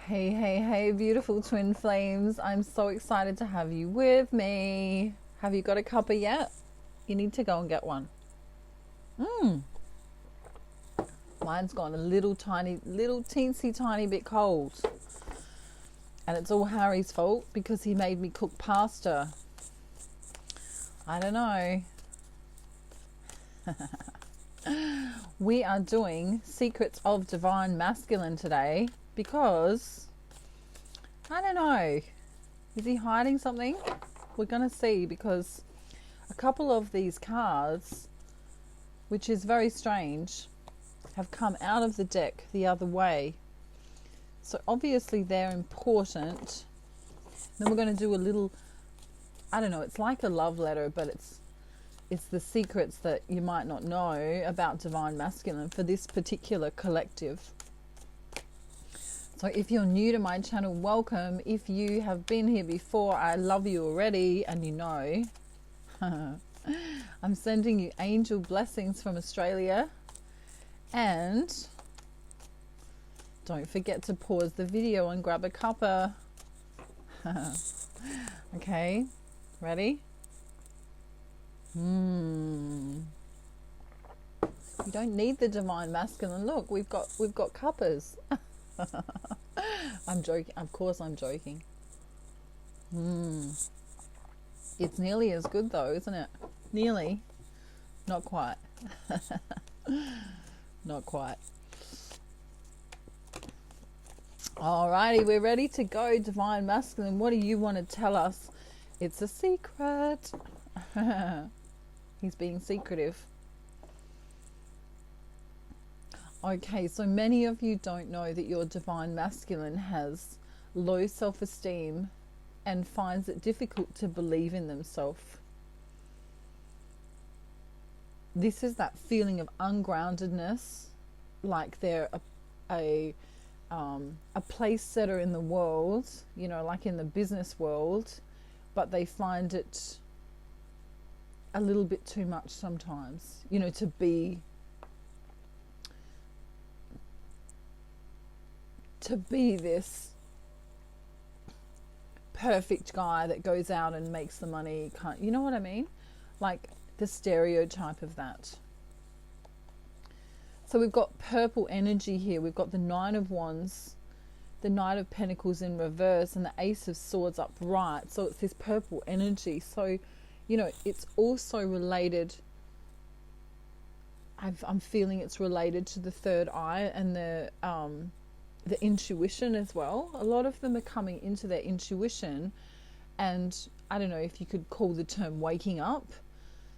Hey, hey, hey, beautiful twin flames. I'm so excited to have you with me. Have you got a cuppa yet? You need to go and get one. Mine's gone a little teensy tiny bit cold. And it's all Harry's fault because he made me cook pasta. I don't know. We are doing Secrets of Divine Masculine today because, I don't know, is he hiding something? We're going to see, because a couple of these cards, which is very strange, have come out of the deck the other way. So obviously they're important. Then we're going to do a little, I don't know, it's like a love letter, but it's the secrets that you might not know about Divine Masculine for this particular collective. So if you're new to my channel, welcome. If you have been here before, I love you already, and you know. I'm sending you angel blessings from Australia. And don't forget to pause the video and grab a cuppa. Okay, ready? You don't need the Divine Masculine. Look, we've got cuppas. I'm joking. Of course I'm joking. It's nearly as good though, isn't it? Nearly. Not quite. Not quite. Alrighty, we're ready to go. Divine Masculine, what do you want to tell us? It's a secret. He's being secretive. Okay, so many of you don't know that your Divine Masculine has low self-esteem and finds it difficult to believe in themselves. This is that feeling of ungroundedness, like they're a place setter in the world, you know, like in the business world, but they find it a little bit too much sometimes, you know, to be this perfect guy that goes out and makes the money. You know what I mean? Like the stereotype of that. So we've got purple energy here. We've got the Nine of Wands, the Knight of Pentacles in reverse, and the Ace of Swords upright. So it's this purple energy. So, you know, it's also related. I'm feeling it's related to the third eye and the intuition as well. A lot of them are coming into their intuition, and I don't know if you could call the term waking up.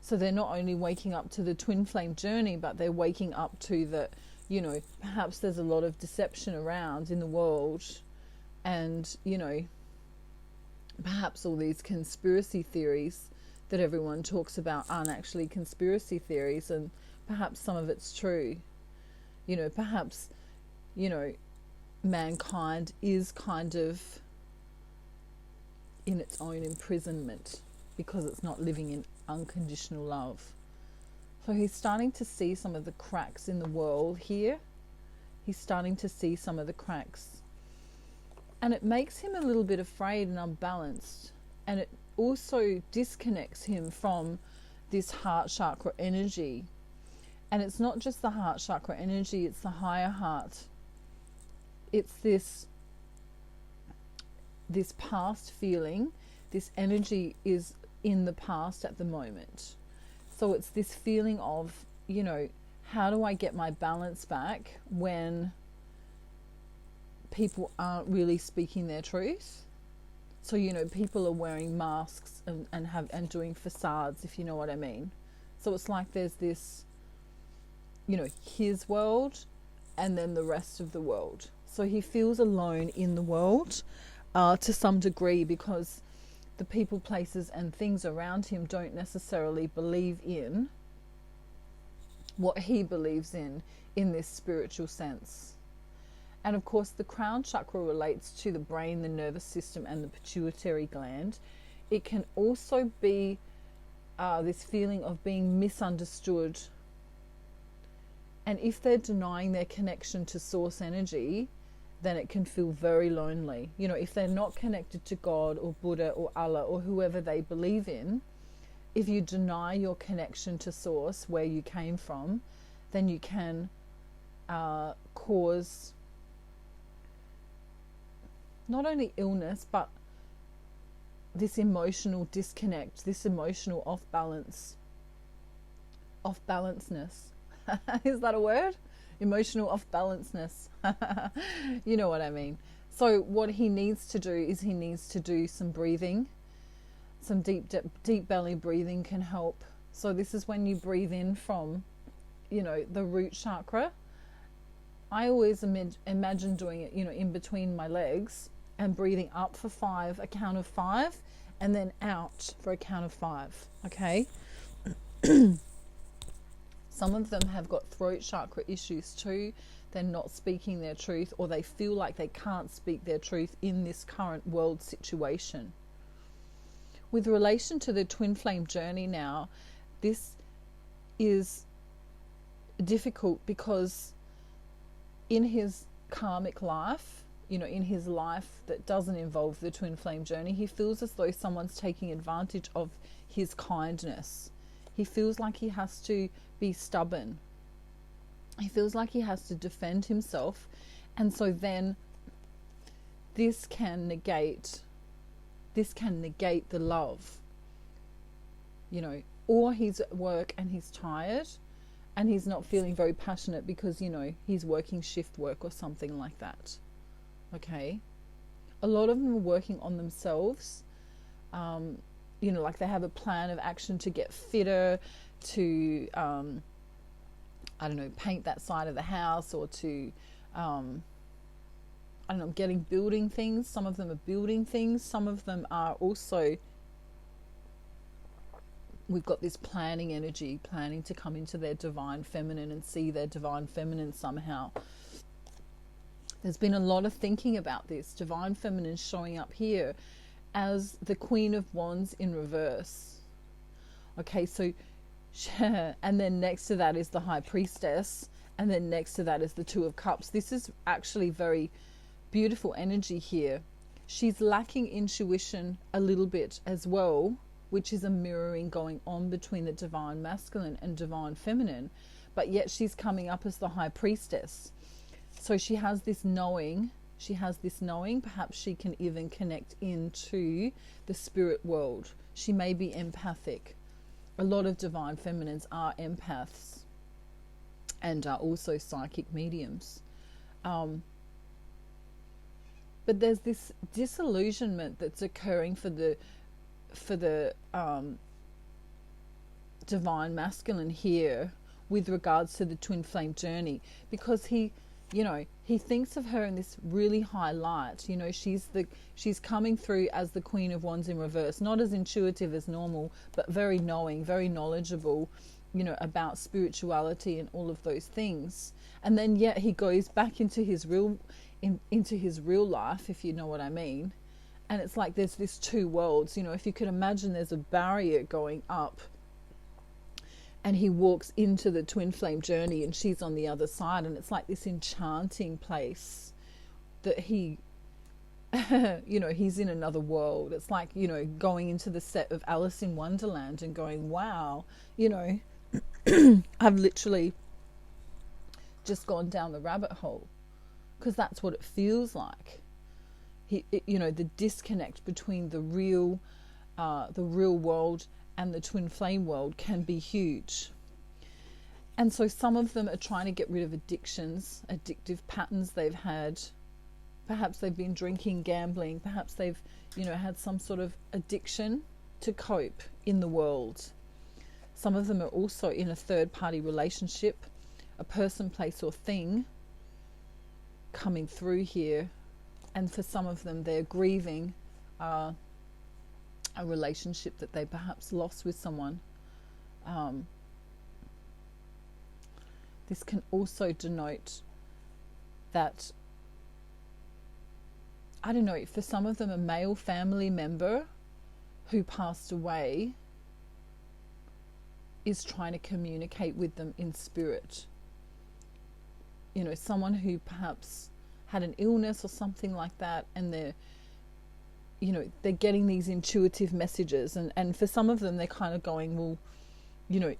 So they're not only waking up to the twin flame journey, but they're waking up to the, you know, perhaps there's a lot of deception around in the world, and, you know, perhaps all these conspiracy theories that everyone talks about aren't actually conspiracy theories, and perhaps some of it's true. You know, perhaps, you know, mankind is kind of in its own imprisonment because it's not living in unconditional love. So he's starting to see some of the cracks in the world here. He's starting to see some of the cracks. And it makes him a little bit afraid and unbalanced. And it also disconnects him from this heart chakra energy. And it's not just the heart chakra energy, it's the higher heart. It's this past feeling. This energy is in the past at the moment. So it's this feeling of, you know, how do I get my balance back when people aren't really speaking their truth? So, you know, people are wearing masks and doing facades, if you know what I mean. So it's like there's this, you know, his world and then the rest of the world. So he feels alone in the world to some degree, because the people, places and things around him don't necessarily believe in what he believes in this spiritual sense. And of course the crown chakra relates to the brain, the nervous system and the pituitary gland. It can also be this feeling of being misunderstood. And if they're denying their connection to source energy then it can feel very lonely. You know, if they're not connected to God or Buddha or Allah or whoever they believe in, if you deny your connection to source, where you came from, then you can cause not only illness, but this emotional disconnect, this emotional off-balanceness. Is that a word? Emotional off-balanceness. You know what I mean. So what he needs to do is he needs to do some breathing. Some deep belly breathing can help. So this is when you breathe in from, you know, the root chakra. I always imagine doing it, you know, in between my legs and breathing up for 5, a count of 5, and then out for a count of 5. Okay. Some of them have got throat chakra issues too. They're not speaking their truth, or they feel like they can't speak their truth in this current world situation. With relation to the twin flame journey now, this is difficult because in his karmic life, you know, in his life that doesn't involve the twin flame journey, he feels as though someone's taking advantage of his kindness. He feels like he has to be stubborn. He feels like he has to defend himself. And so then this can negate the love, you know, or he's at work and he's tired and he's not feeling very passionate because, you know, he's working shift work or something like that. Okay. A lot of them are working on themselves. You know, like they have a plan of action to get fitter, to, I don't know, paint that side of the house, or to, I don't know, building things. Some of them are building things. Some of them are also, we've got this planning energy, planning to come into their divine feminine and see their divine feminine somehow. There's been a lot of thinking about this. Divine feminine showing up here as the Queen of Wands in reverse. Okay, so, and then next to that is the High Priestess, and then next to that is the Two of Cups. This is actually very beautiful energy here. She's lacking intuition a little bit as well, which is a mirroring going on between the divine masculine and divine feminine, but yet she's coming up as the High Priestess. So she has this knowing, perhaps she can even connect into the spirit world. She may be empathic. A lot of divine feminines are empaths and are also psychic mediums. But there's this disillusionment that's occurring for the divine masculine here with regards to the twin flame journey, because he thinks of her in this really high light. You know, she's coming through as the Queen of Wands in reverse, not as intuitive as normal, but very knowing, very knowledgeable, you know, about spirituality and all of those things. And then yet he goes back into his real life, if you know what I mean. And it's like there's this two worlds. You know, if you could imagine there's a barrier going up, and he walks into the twin flame journey and she's on the other side, and it's like this enchanting place that he you know, he's in another world. It's like, you know, going into the set of Alice in Wonderland and going, wow, you know, I've literally just gone down the rabbit hole, because that's what it feels like. You know, the disconnect between the real world and the twin flame world can be huge. And so some of them are trying to get rid of addictions, addictive patterns they've had. Perhaps they've been drinking, gambling, perhaps they've, you know, had some sort of addiction to cope in the world. Some of them are also in a third party relationship, a person, place or thing coming through here. And for some of them, they're grieving a relationship that they perhaps lost with someone. This can also denote that, I don't know, for some of them, a male family member who passed away is trying to communicate with them in spirit. You know, someone who perhaps had an illness or something like that, and they're getting these intuitive messages, and for some of them they're kind of going, well,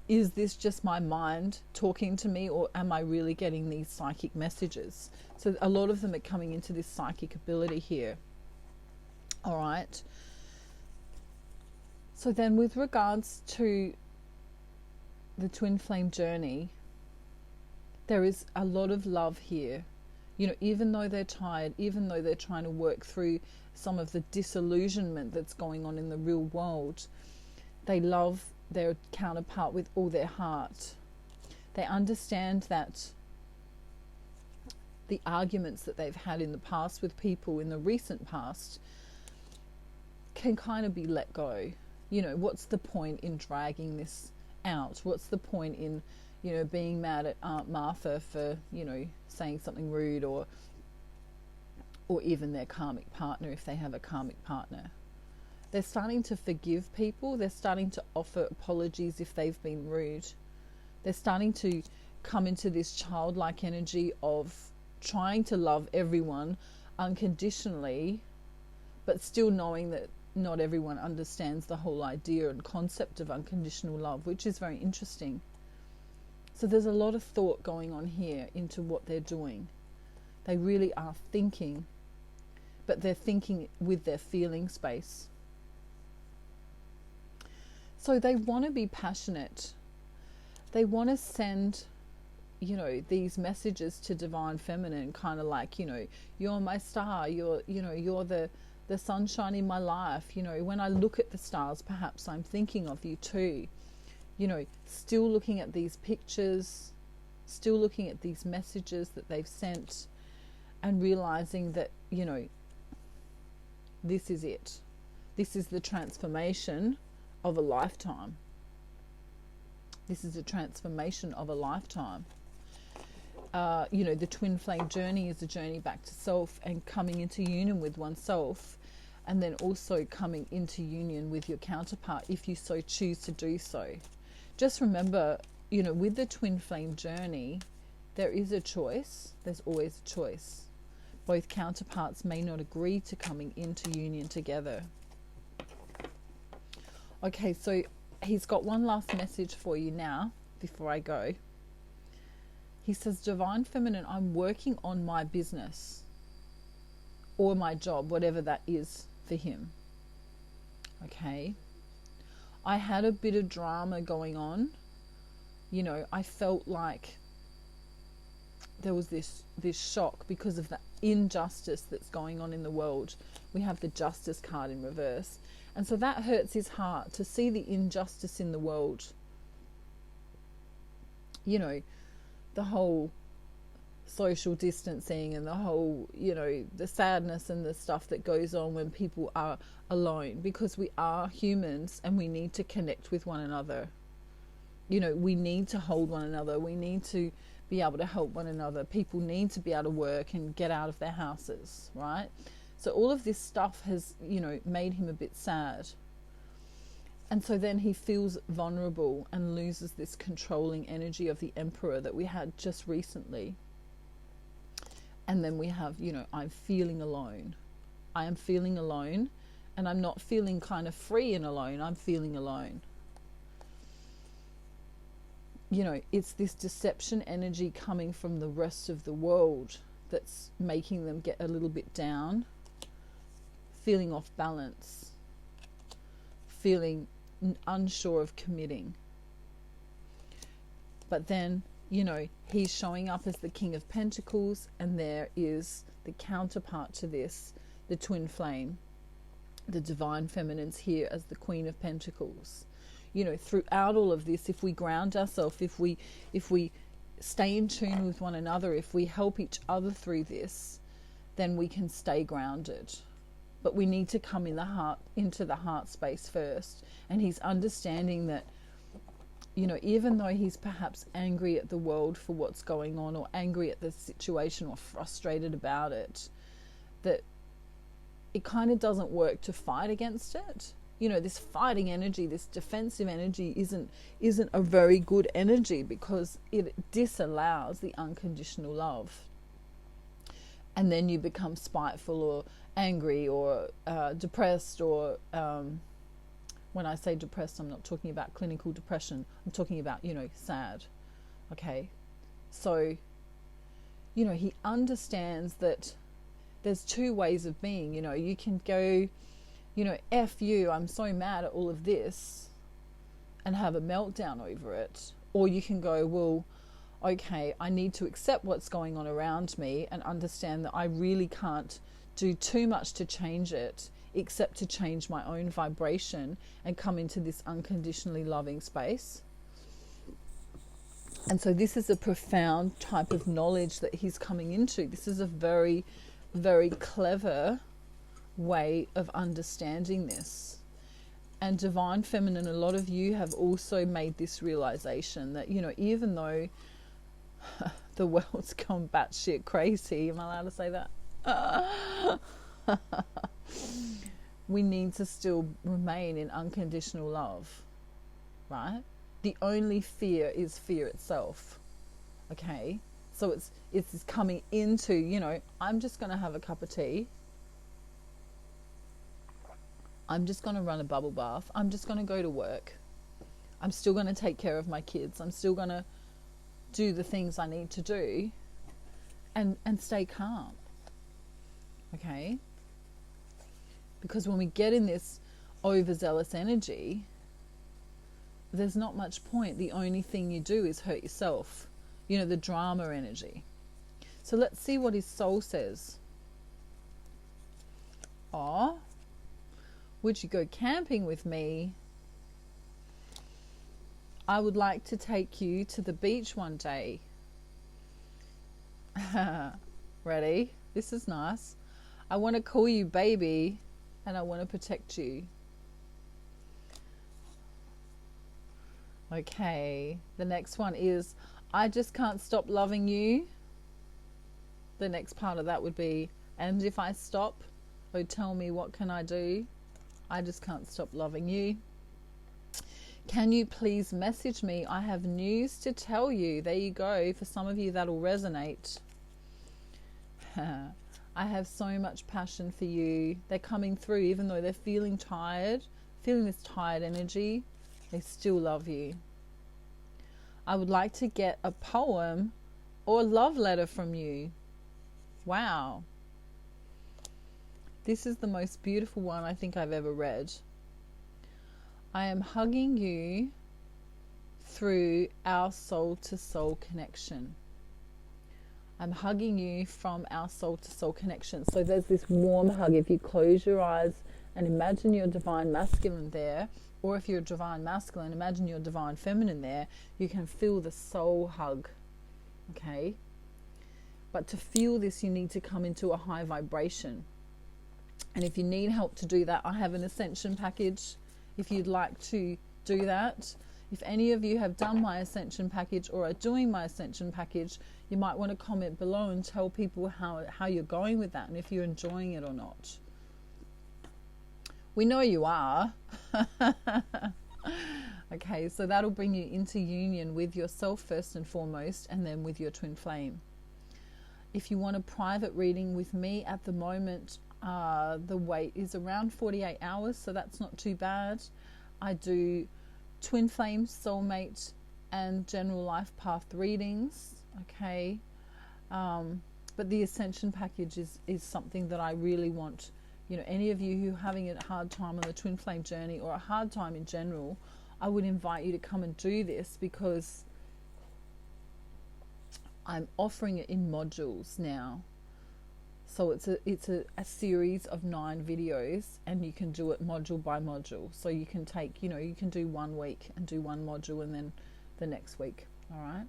is this just my mind talking to me, or am I really getting these psychic messages? So a lot of them are coming into this psychic ability here. All right. So then with regards to the twin flame journey, there is a lot of love here. Even though they're tired, even though they're trying to work through some of the disillusionment that's going on in the real world, they love their counterpart with all their heart. They understand that the arguments that they've had in the past with people in the recent past can kind of be let go. What's the point in dragging this out? What's the point in, being mad at Aunt Martha for, saying something rude, or even their karmic partner if they have a karmic partner? They're starting to forgive people. They're starting to offer apologies if they've been rude. They're starting to come into this childlike energy of trying to love everyone unconditionally, but still knowing that not everyone understands the whole idea and concept of unconditional love, which is very interesting. So there's a lot of thought going on here into what they're doing. They really are thinking, but they're thinking with their feeling space. So they want to be passionate. They want to send, these messages to Divine Feminine, kind of like, you're my star, you're the sunshine in my life. When I look at the stars, perhaps I'm thinking of you too. Still looking at these pictures, still looking at these messages that they've sent, and realizing that, this is it. This is the transformation of a lifetime. This is a transformation of a lifetime. The twin flame journey is a journey back to self and coming into union with oneself, and then also coming into union with your counterpart if you so choose to do so. Just remember, with the twin flame journey, there is a choice. There's always a choice. Both counterparts may not agree to coming into union together. Okay, so he's got one last message for you now before I go. He says, Divine Feminine, I'm working on my business or my job, whatever that is for him. Okay. I had a bit of drama going on. I felt like there was this shock because of the injustice that's going on in the world. We have the Justice card in reverse. And so that hurts his heart to see the injustice in the world. The whole social distancing and the whole, the sadness and the stuff that goes on when people are alone, because we are humans and we need to connect with one another. We need to hold one another. We need to be able to help one another. People need to be able to work and get out of their houses, right? So all of this stuff has, made him a bit sad. And so then he feels vulnerable and loses this controlling energy of the Emperor that we had just recently. And then we have, I'm feeling alone. I am feeling alone, and I'm not feeling kind of free and alone. I'm feeling alone. It's this deception energy coming from the rest of the world that's making them get a little bit down, feeling off balance, feeling unsure of committing. But then, he's showing up as the King of Pentacles, and there is the counterpart to this, the twin flame. The Divine Feminine's here as the Queen of Pentacles. Throughout all of this, if we ground ourselves, if we stay in tune with one another, if we help each other through this, then we can stay grounded. But we need to come into the heart space first. And he's understanding that, even though he's perhaps angry at the world for what's going on, or angry at the situation, or frustrated about it, that it kind of doesn't work to fight against it. This fighting energy, this defensive energy isn't a very good energy, because it disallows the unconditional love. and then you become spiteful or angry or depressed, or when I say depressed, I'm not talking about clinical depression. I'm talking about, sad. Okay. So, he understands that there's two ways of being. You can go, F you, I'm so mad at all of this, and have a meltdown over it. Or you can go, well, okay, I need to accept what's going on around me and understand that I really can't do too much to change it, except to change my own vibration and come into this unconditionally loving space. And so this is a profound type of knowledge that he's coming into. This is a very, very clever way of understanding this. And Divine Feminine, a lot of you have also made this realization that, even though the world's gone batshit crazy, am I allowed to say that? We need to still remain in unconditional love, right? The only fear is fear itself. Okay? So it's coming into, I'm just going to have a cup of tea. I'm just going to run a bubble bath. I'm just going to go to work. I'm still going to take care of my kids. I'm still going to do the things I need to do and stay calm. Okay? Because when we get in this overzealous energy, there's not much point. The only thing you do is hurt yourself. The drama energy. So let's see what his soul says. Would you go camping with me? I would like to take you to the beach one day. Ready? This is nice. I want to call you baby, and I want to protect you. Okay, the next one is, I just can't stop loving you. The next part of that would be, and if I stop, oh, tell me, what can I do? I just can't stop loving you. Can you please message me? I have news to tell you. There you go. For some of you, that'll resonate. I have so much passion for you. They're coming through, even though they're feeling tired, feeling this tired energy, they still love you. I would like to get a poem or a love letter from you. Wow. This is the most beautiful one I think I've ever read. I am hugging you through our soul-to-soul connection. I'm hugging you from our soul-to-soul connection. So there's this warm hug. If you close your eyes and imagine your divine masculine there, or if you're divine masculine, imagine your divine feminine there, you can feel the soul hug. Okay? But to feel this, you need to come into a high vibration. And if you need help to do that, I have an ascension package if you'd like to do that. If any of you have done my ascension package or are doing my ascension package, you might want to comment below and tell people how you're going with that and if you're enjoying it or not. We know you are. Okay, so that'll bring you into union with yourself first and foremost, and then with your twin flame. If you want a private reading with me at the moment, the wait is around 48 hours, so that's not too bad. I do twin flame, soulmate, and general life path readings. Okay, but the ascension package is something that I really want. Any of you who are having a hard time on the twin flame journey or a hard time in general, I would invite you to come and do this, because I'm offering it in modules now. So it's a series of 9 videos, and you can do it module by module. So you can take, you can do 1 week and do 1 module, and then the next week. All right.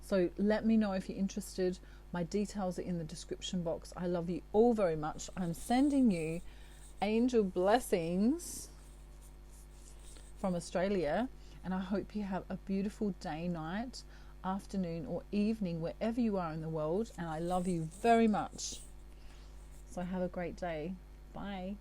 So let me know if you're interested. My details are in the description box. I love you all very much. I'm sending you angel blessings from Australia, and I hope you have a beautiful day, night, afternoon, or evening, wherever you are in the world. And I love you very much. So have a great day. Bye.